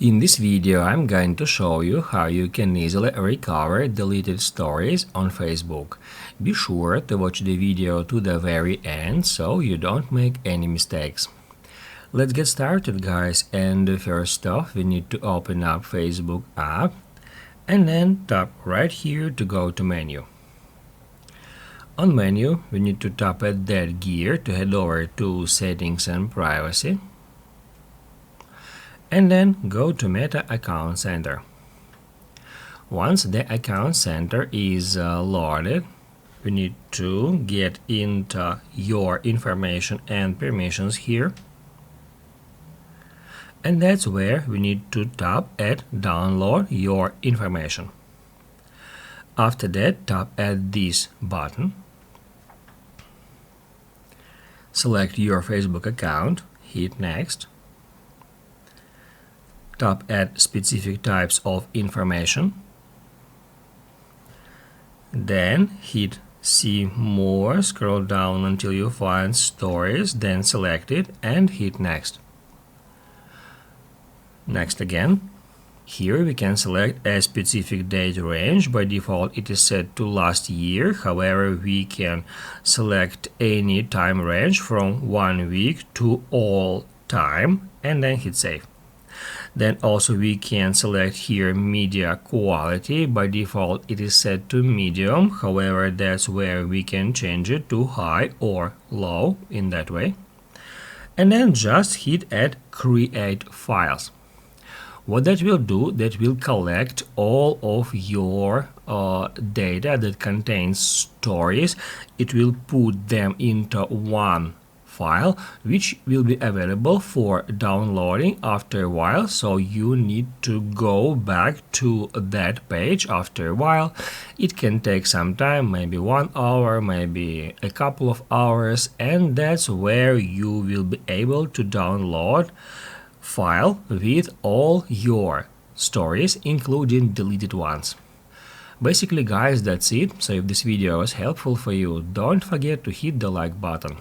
In this video, I'm going to show you how you can easily recover deleted stories on Facebook. Be sure to watch the video to the very end so you don't make any mistakes. Let's get started, guys, and first off we need to open up Facebook app and then tap right here to go to menu. On menu, we need to tap at that gear to head over to settings and privacy. And then go to Meta Account Center. Once the Account Center is loaded, we need to get into your information and permissions here. And that's where we need to tap at Download Your Information. After that, tap at this button. Select your Facebook account, hit Next. Tap at specific types of information. Then hit See More, scroll down until you find Stories, then select it and hit Next. Next again. Here we can select a specific date range. By default it is set to last year, however we can select any time range from 1 week to all time and then hit Save. Then also we can select here media quality. By default it is set to medium, however that's where we can change it to high or low in that way. And then just hit at Create Files. What that will do, that will collect all of your data that contains stories. It will put them into one file, which will be available for downloading after a while, so you need to go back to that page after a while. It can take some time, maybe 1 hour, maybe a couple of hours, and that's where you will be able to download file with all your stories, including deleted ones. Basically, guys, that's it. So if this video was helpful for you, don't forget to hit the like button.